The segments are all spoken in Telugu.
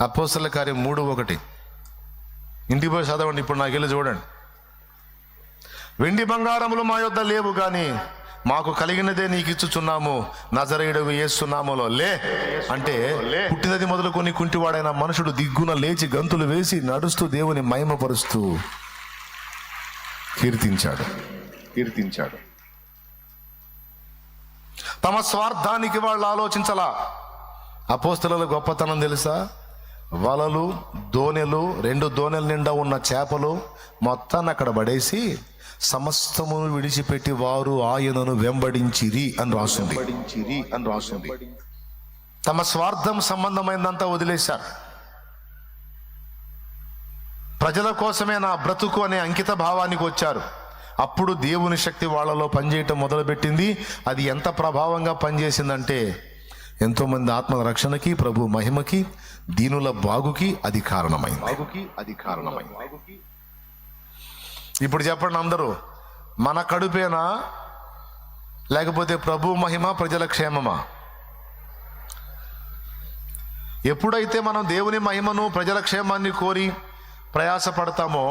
అపోస్తలుల కార్యం 3:1 ఇంటికి పోయి చదవండి. ఇప్పుడు నాకు వెళ్ళి చూడండి. వెండి బంగారములు మా యొద్ద లేవు గాని మాకు కలిగినదే నీకు ఇచ్చుచున్నాము, నజరేయుడగు యేసు నామములో లే అంటే పుట్టినది మొదలుకొని కుంటివాడైన మనుషుడు దిగ్గున లేచి గంతులు వేసి నడుస్తూ దేవుని మహిమపరుస్తూ కీర్తించాడు. తమ స్వార్థానికి వాళ్ళు ఆలోచించలా. అపోస్తలుల గొప్పతనం తెలుసా? వలలు, దోణెలు, 2 దోణెల నిండా ఉన్న చేపలు మొత్తాన్ని అక్కడ పడేసి సమస్తమును విడిచిపెట్టి వారు ఆయనను వెంబడించిరి అని రాస్తుంది. తమ స్వార్థం సంబంధమైనంతా వదిలేశారు. ప్రజల కోసమే నా బ్రతుకు అనే అంకిత భావానికి వచ్చారు. అప్పుడు దేవుని శక్తి వాళ్ళలో పనిచేయటం మొదలుపెట్టింది. అది ఎంత ప్రభావంగా పనిచేసిందంటే ఎంతోమంది ఆత్మ రక్షణకి, ప్రభు మహిమకి, దీనుల బాగుకి అది కారణమైంది. ఇప్పుడు చెప్పండి అందరూ, మన కడుపేనా లేకపోతే ప్రభు మహిమ, ప్రజల క్షేమమా? ఎప్పుడైతే మనం దేవుని మహిమను, ప్రజల క్షేమాన్ని కోరి ప్రయాసపడతామో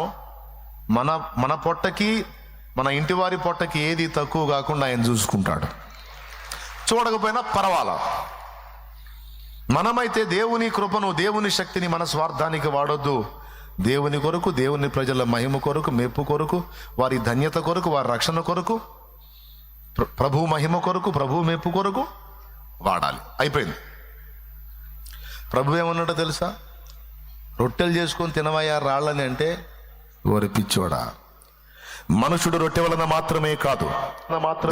మన పొట్టకి, మన ఇంటి వారి పొట్టకి ఏది తక్కువ కాకుండా ఆయన చూసుకుంటాడు. చూడకపోయినా పర్వాలా. మనమైతే దేవుని కృపను, దేవుని శక్తిని మన స్వార్థానికి వాడొద్దు. దేవుని కొరకు, దేవుని ప్రజల మహిమ కొరకు, మెప్పు కొరకు, వారి ధన్యత కొరకు, వారి రక్షణ కొరకు, ప్రభు మహిమ కొరకు, ప్రభు మెప్పు కొరకు వాడాలి. అయిపోయింది. ప్రభు ఏమన్నాడో తెలుసా? రొట్టెలు చేసుకొని తినవయ్యా రాళ్ళని అంటే, ఓరి పిచ్చోడా, మనుషుడు రొట్టె వలన మాత్రమే కాదు,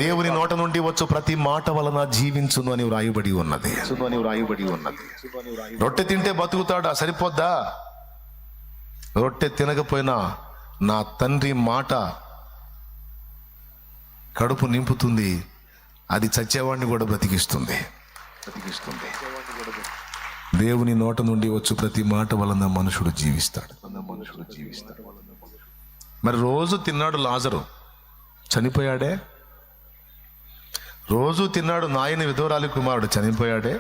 దేవుని నోట నుండి వచ్చు ప్రతి మాట వలన జీవించును అని వ్రాయబడి ఉన్నది. రొట్టె తింటే బతుకుతాడా? సరిపోద్దా? రొట్టె తినకపోయినా నా తండ్రి మాట కడుపు నింపుతుంది. అది చచ్చేవాడిని కూడా బ్రతికిస్తుంది. దేవుని నోట నుండి వచ్చు ప్రతి మాట వలన మనుషుడు జీవిస్తాడు. మరి రోజు తిన్నాడు లాజరు, చనిపోయాడే. రోజు తిన్నాడు నాయని విధవరాలి కుమారుడు, చనిపోయాడే.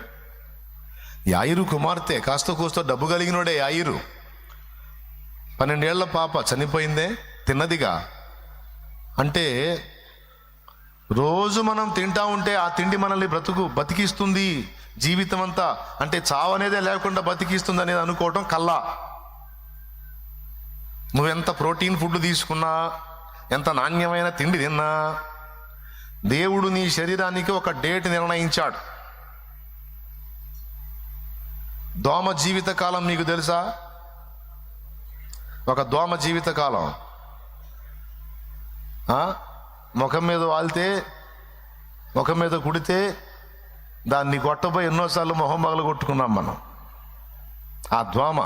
యాయిరు కుమార్తె, కాస్త కూస్తో డబ్బు కలిగినోడే యాయిరు, 12 ఏళ్ల పాప చనిపోయిందే, తిన్నదిగా. అంటే రోజు మనం తింటా ఉంటే ఆ తిండి మనల్ని బతికిస్తుంది జీవితం అంతా. అంటే చావు అనేదే లేకుండా బతికిస్తుంది అనేది అనుకోవటం కల్లా. నువ్వెంత ప్రోటీన్ ఫుడ్ తీసుకున్నా, ఎంత నాణ్యమైన తిండి తిన్నా, దేవుడు నీ శరీరానికి ఒక డేట్ నిర్ణయించాడు. దోమ జీవిత కాలం మీకు తెలుసా? ఒక దోమ జీవిత కాలం ముఖం మీద వాలితే, ముఖం మీద కుడితే దాన్ని కొట్టపోయి ఎన్నోసార్లు మొహం పగల కొట్టుకున్నాం మనం. ఆ దోమ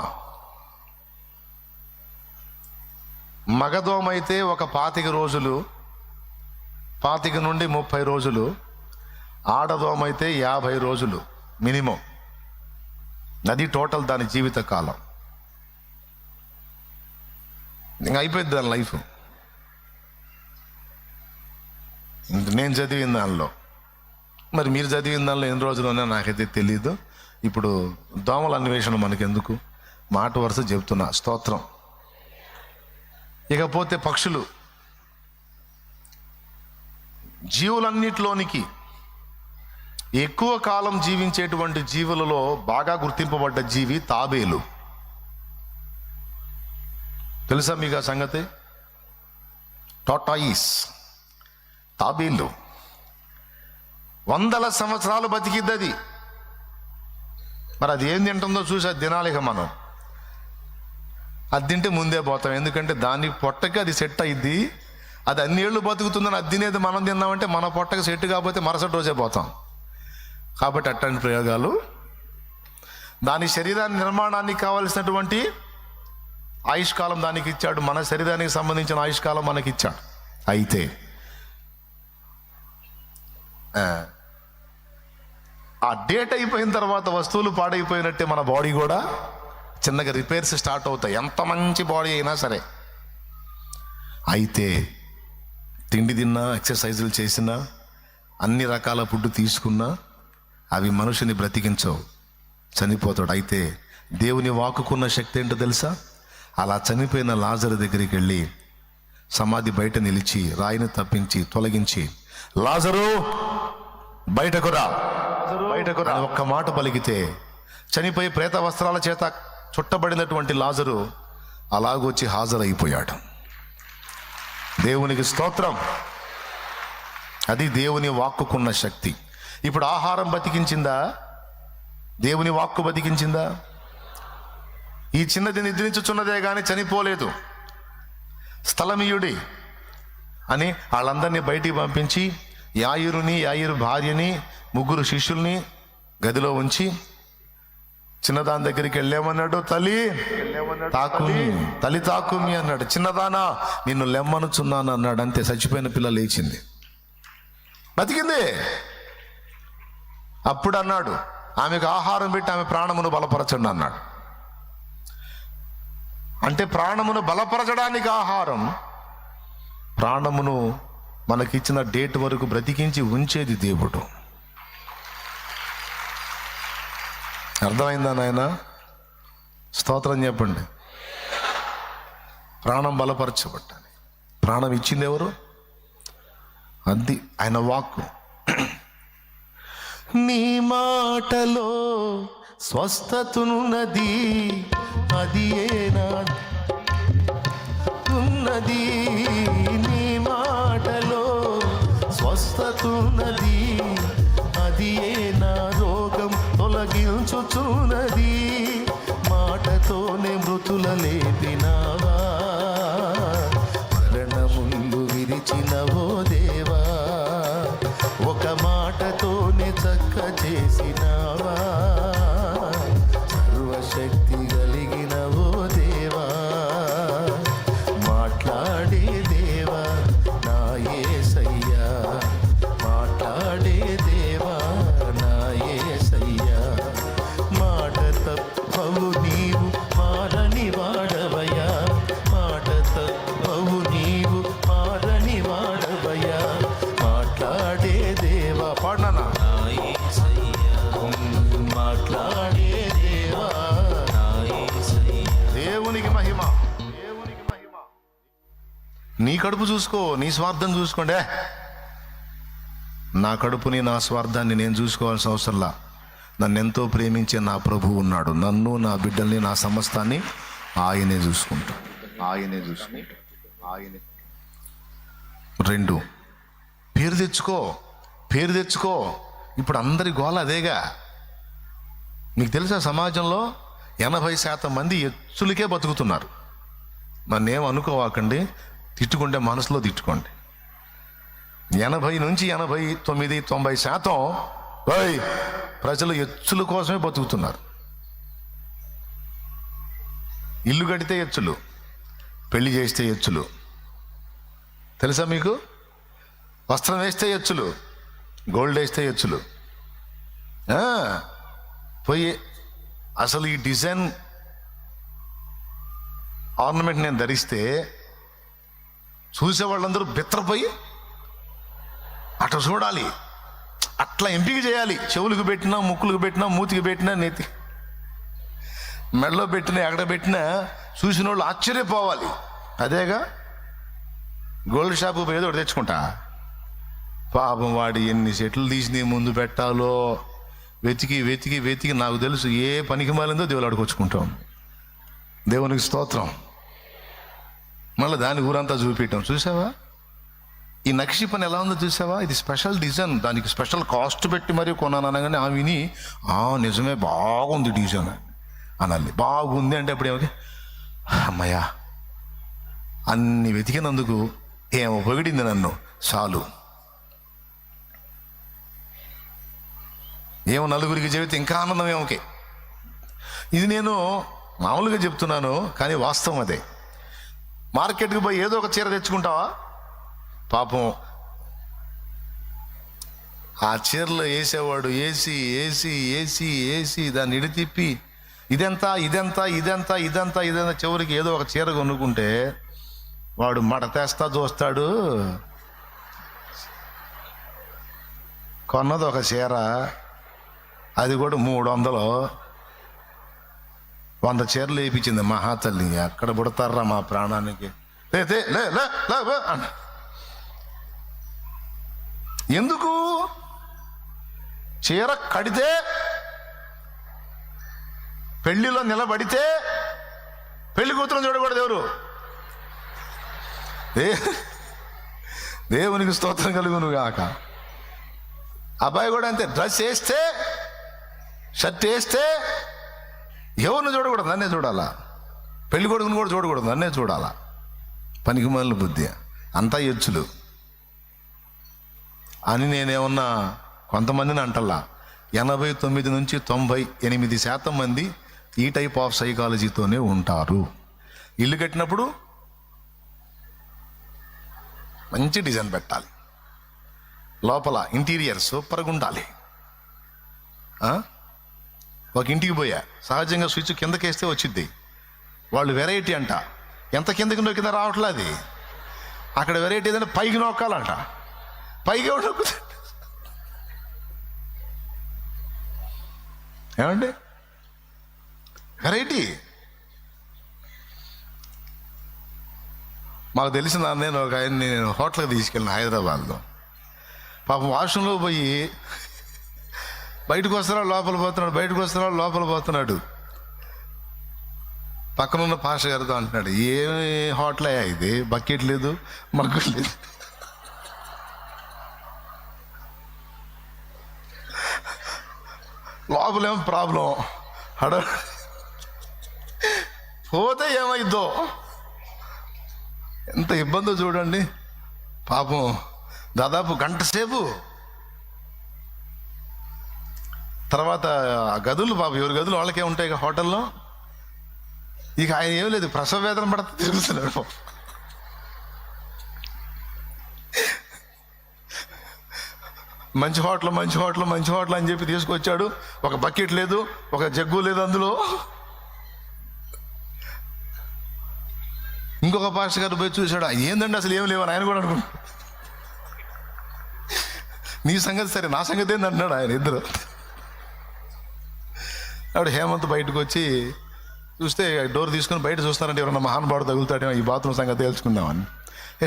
మగదోమ అయితే ఒక 25 రోజులు, 25 నుండి 30 రోజులు. ఆడదోమ అయితే 50 రోజులు మినిమం. అది టోటల్ దాని జీవిత కాలం. ఇంకా అయిపోయింది దాని లైఫ్. నేను చదివిన దానిలో, మరి మీరు చదివిన దానిలో ఎన్ని రోజులున్నా నాకైతే తెలియదు. ఇప్పుడు దోమల అన్వేషణ మనకెందుకు, మాట వరుస చెప్తున్నా, స్తోత్రం. ఇకపోతే పక్షులు, జీవులన్నిటిలోనికి ఎక్కువ కాలం జీవించేటువంటి జీవులలో బాగా గుర్తింపబడ్డ జీవి తాబేలు. తెలుసా మీకు ఆ సంగతి? టాటాయిస్, తాబేలు 100 సంవత్సరాలు బతికిద్ది అది. మరి అది ఏం తింటుందో చూసి అది తినాలిక మనం. అది తింటే ముందే పోతాం, ఎందుకంటే దాని పొట్టకి అది సెట్ అయ్యిద్ది. అది అన్ని ఏళ్ళు బతుకుతుందని అది తినేది మనం తిన్నామంటే మన పొట్టకి సెట్ కాకపోతే మరుసటి రోజే పోతాం. కాబట్టి అట్లాంటి ప్రయోగాలు, దాని శరీరాన్ని నిర్మాణానికి కావలసినటువంటి ఆయుష్కాలం దానికి ఇచ్చాడు. మన శరీరానికి సంబంధించిన ఆయుష్కాలం మనకి ఇచ్చాడు. అయితే ఆ డేట్ అయిపోయిన తర్వాత వస్తువులు పాడైపోయినట్టే మన బాడీ కూడా చిన్నగా రిపేర్స్ స్టార్ట్ అవుతాయి, ఎంత మంచి బాడీ అయినా సరే. అయితే తిండి తిన్నా, ఎక్సర్సైజులు చేసినా, అన్ని రకాల ఫుడ్ తీసుకున్నా అవి మనుషుని బ్రతికించవు, చనిపోతాడు. అయితే దేవుని వాక్కుకున్న శక్తి ఏంటో తెలుసా? అలా చనిపోయిన లాజరు దగ్గరికి వెళ్ళి సమాధి బయట నిలిచి రాయిని తప్పించి తొలగించి, లాజరు బయటకు రా, బయటకు రా ఒక్క మాట పలికితే చనిపోయి ప్రేత వస్త్రాల చేత చుట్టబడినటువంటి లాజరు అలాగొచ్చి హాజరైపోయాడు. దేవునికి స్తోత్రం. అది దేవుని వాక్కుకున్న శక్తి. ఇప్పుడు ఆహారం బతికించిందా? దేవుని వాక్కు బతికించిందా? ఈ చిన్నది నిద్రించుచున్నదే కానీ చనిపోలేదు. స్థలమీయుడి అని వాళ్ళందరినీ బయటికి పంపించి యాయిరు భార్యని 3 శిష్యుల్ని గదిలో ఉంచి చిన్నదాని దగ్గరికి వెళ్ళామన్నాడు. తల్లి తాకుమి అన్నాడు. చిన్నదానా నిన్ను లెమ్మనుచున్నాను అన్నాడు. అంతే, చచ్చిపోయిన పిల్ల లేచింది, బతికింది. అప్పుడు అన్నాడు, ఆమెకు ఆహారం పెట్టి ఆమె ప్రాణమును బలపరచండి అన్నాడు. అంటే ప్రాణమును బలపరచడానికి ఆహారం, ప్రాణమును మనకిచ్చిన డేట్ వరకు బ్రతికించి ఉంచేది దేవుడు. అర్థమైందా నాయన? స్తోత్రం చెప్పండి. ప్రాణం బలపరచబట్టాలి. ప్రాణం ఇచ్చింది ఎవరు? అది ఆయన వాక్కు. నీ మాటలో స్వస్థతున్నది, అది ఉన్నది. నీ మాటలో స్వస్థతున్నది, అది నా రోగం తొలగించుచున్నది. మాటతోనే మృతుల లేపినావా, మరణముందు విరిచినవో దేవా. ఒక మాటతోనే చక్క చేసినావా, సర్వశక్తి కలిగినవో దేవా. మాట్లాడే దేవా నా యేసయ్యా, మాట్లాడే దేవా నా యేసయ్యా. మాట తప్పవు నీవు మారని వాడవయ్యా, మాట తప్పవు నీవు మారని వాడవయ్యా. మాట్లాడే దేవా, పాడనా, మాట్లాడే దేవా. దేవునికి మహిమ, దేవునికి మహిమ. నీ కడుపు చూసుకో, నీ స్వార్థం చూసుకోండి. నా కడుపుని నా స్వార్థాన్ని నేను చూసుకోవాల్సిన అవసరంలా. నన్ను ఎంతో ప్రేమించే నా ప్రభువు ఉన్నాడు. నన్ను, నా బిడ్డల్ని, నా సమస్తాన్ని ఆయనే చూసుకుంటాడు. ఆయనే చూసుకుంటాడు. ఆయనే. 2, పేరు తెచ్చుకో, పేరు తెచ్చుకో. ఇప్పుడు అందరి గోల అదేగా. మీకు తెలుసా, సమాజంలో 80% మంది ఎచ్చులకే బతుకుతున్నారు. నన్నేం అనుకోవాకండి, తిట్టుకుంటే మనసులో తిట్టుకోండి. 80 నుంచి 89, 90% ప్రజలు ఎచ్చుల కోసమే బతుకుతున్నారు. ఇల్లు కడితే ఎచ్చులు, పెళ్లి చేస్తే ఎచ్చులు, తెలుసా మీకు? వస్త్రం వేస్తే ఎచ్చులు, గోల్డ్ వేస్తే ఎచ్చులు. పోయి అసలు ఈ డిజైన్ ఆర్నమెంట్ నేను ధరిస్తే చూసే వాళ్ళందరూ బెత్తరపోయి అట్లా చూడాలి, అట్లా ఎంపిక చేయాలి. చెవులకు పెట్టినా, ముక్కులకు పెట్టినా, మూతికి పెట్టినా, నెత్తి మెడలో పెట్టినా, ఎక్కడ పెట్టినా చూసిన వాళ్ళు ఆశ్చర్యపోవాలి. అదేగా గోల్డ్ షాపు ఏదో ఒకటి తెచ్చుకుంటా. పాపం వాడు ఎన్ని సెట్లు తీసి ముందు పెట్టాలో వెతికి వెతికి వెతికి నాకు తెలుసు ఏ పనికి మాలిందో దేవుడు అడుకొచ్చుకుంటాం. దేవునికి స్తోత్రం. మళ్ళీ దాని ఊరంతా చూపించటం. చూసావా ఈ నక్షి పని ఎలా ఉందో చూసావా? ఇది స్పెషల్ డిజైన్, దానికి స్పెషల్ కాస్ట్ పెట్టి మరీ కొన్నాను అనగానే ఆ విని నిజమే బాగుంది డిజైన్ అనాలి. బాగుంది అంటే అప్పుడు ఏమిటి, అమ్మయ్యా అన్ని వెతికినందుకు ఏమో పొగిడింది నన్ను, చాలు. ఏమో నలుగురికి చెబితే ఇంకా ఆనందం ఏమోకే. ఇది నేను మామూలుగా చెప్తున్నాను, కానీ వాస్తవం అదే. మార్కెట్కి పోయి ఏదో ఒక చీర తెచ్చుకుంటావా? పాపం ఆ చీరలో వేసేవాడు వేసి వేసి వేసి వేసి దాన్ని ఇడితిప్పి ఇదెంత ఇదెంత ఇదెంత ఇదంతా ఇదంతా చివరికి ఏదో ఒక చీర కొనుక్కుంటే వాడు మడతేస్తా చూస్తాడు. కొన్నది ఒక చీర, అది కూడా 300. 100 చీరలు వేయించింది మహాతల్లి. ఎక్కడ పుడతారా మా ప్రాణానికి, లే లే లే లే అన్న. ఎందుకు? చీర కడితే, పెళ్లిలో నిలబడితే పెళ్లి కూతురు చూడకూడదు ఎవరు? దేవునికి స్తోత్రం కలుగును గాక. అబ్బాయి కూడా అంతే, డ్రెస్ వేస్తే, షర్ట్ వేస్తే ఎవరిని చూడకూడదు, నన్నే చూడాలా. పెళ్లి కొడుకుని కూడా చూడకూడదు, నన్నే చూడాలా. పనికి మాలిన బుద్ధి, అంతా ఎచ్చులు అని నేనేమన్నా కొంతమందిని అంటల్లా. 89 నుంచి 98% మంది ఈ టైప్ ఆఫ్ సైకాలజీతోనే ఉంటారు. ఇల్లు కట్టినప్పుడు మంచి డిజైన్ పెట్టాలి, లోపల ఇంటీరియర్ సూపర్గా ఉండాలి. ఒక ఇంటికి పోయా, సహజంగా స్విచ్ కిందకేస్తే వచ్చిద్ది. వాళ్ళు వెరైటీ అంట, ఎంత కిందకి నొక్కిందా రావట్లే అది. అక్కడ వెరైటీ ఏదంటే పైకి నొక్కాలంట, పైకి ఎవరు నొక్కుతా? ఏమండి వెరైటీ? మాకు తెలిసిన నేను ఒక ఆయన్ని హోటల్కి తీసుకెళ్ళిన హైదరాబాద్లో. పాపం వాష్రూమ్లో పోయి బయటకు వస్తున్నాడు, లోపల పోతున్నాడు, బయటకు వస్తున్నాడు, లోపల పోతున్నాడు. పక్కనున్న పాస్టర్ గారితో అంటున్నాడు, ఏమి హోటల్ అయ్యా ఇది, బకెట్ లేదు, మగ్గు లేదు. లోపలేమో ప్రాబ్లం, పోతే ఏమైద్దో, ఎంత ఇబ్బందో చూడండి. పాపం దాదాపు గంట సేపు. తర్వాత ఆ గదులు పాపం ఎవరి గదులు వాళ్ళకే ఉంటాయి ఇక హోటల్లో. ఇక ఆయన ఏం లేదు, ప్రసవ వేదన పడతా తిరుగుతున్నాడు. మంచి హోటల్ మంచి హోటల్ మంచి హోటల్ అని చెప్పి తీసుకొచ్చాడు. ఒక బకెట్ లేదు, ఒక జగ్గు లేదు అందులో. ఇంకొక పాస్టర్ గారు పోయి చూశాడు, ఏందండి అసలు ఏం లేవని ఆయన కూడా అనుకుంటాడు. నీ సంగతి సరే, నా సంగతి ఏంది అంటున్నాడు ఆయన. ఇద్దరు ఆవిడ హేమంత్ బయటకు వచ్చి చూస్తే డోర్ తీసుకొని బయట చూస్తారంటే ఎవరన్నా మహానుభావుడు తగులుతాడేమో, ఈ బాత్రూమ్ సంగతి తెలుసుకుందామని.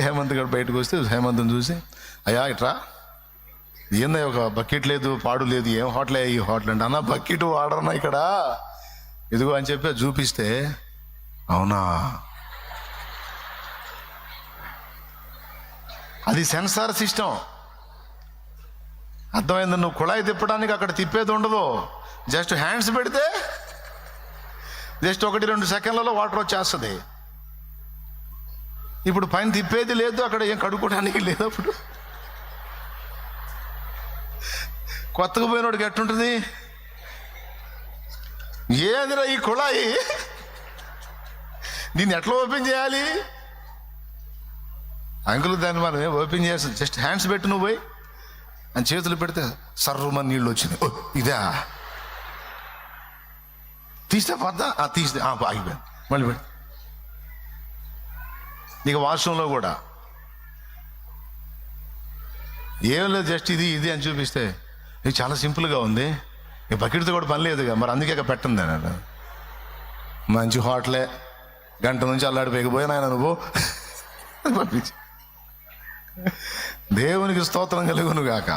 హేమంత్ గారు బయటకు వస్తే హేమంత్ని చూసి, అయ్యా ఇట్రా, ఏందా ఒక బకెట్ లేదు, పాడు లేదు, ఏం హోటల్ ఈ హోటల్ అంటే, అన్న బకెట్ వాడరన్నా ఇక్కడ, ఇదిగో అని చెప్పి చూపిస్తే, అవునా అది సెన్సార్ సిస్టమ్. అర్థమైంది? నువ్వు కుళాయి తిప్పడానికి అక్కడ తిప్పేది ఉండదు, జస్ట్ హ్యాండ్స్ పెడితే జస్ట్ 1-2 సెకండ్లలో వాటర్ వచ్చేస్తుంది. ఇప్పుడు పైన తిప్పేది లేదు, అక్కడ ఏం కడుక్కోవడానికి లేదు. అప్పుడు కొత్తగా పోయినోడికి ఎట్టుంటుంది, ఏదిరా ఈ కుళాయి, దీన్ని ఎట్లా ఓపెన్ చేయాలి? అంకుల్ దాన్ని మనం ఓపెన్ చేసి జస్ట్ హ్యాండ్స్ పెట్టి నువ్వు పోయి అని చేతులు పెడితే సర్రమని నీళ్ళు వచ్చినాయి. ఇదా తీస్తే పద్దా, తీస్తే ఆగిపోయింది, మళ్ళీ పెడి. నీకు వాష్రూమ్లో కూడా ఏం లేదు, జస్ట్ ఇది ఇది అని చూపిస్తే ఇది చాలా సింపుల్గా ఉంది, ఈ బకెట్తో కూడా పని లేదుగా, మరి అందుకే పెట్టండి అన్నాడు. మంచి హోటలే, గంట నుంచి అల్లాడిపోయిపోయినా ఆయన నువ్వు పంపించి. దేవునికి స్తోత్రం కలుగును గాక.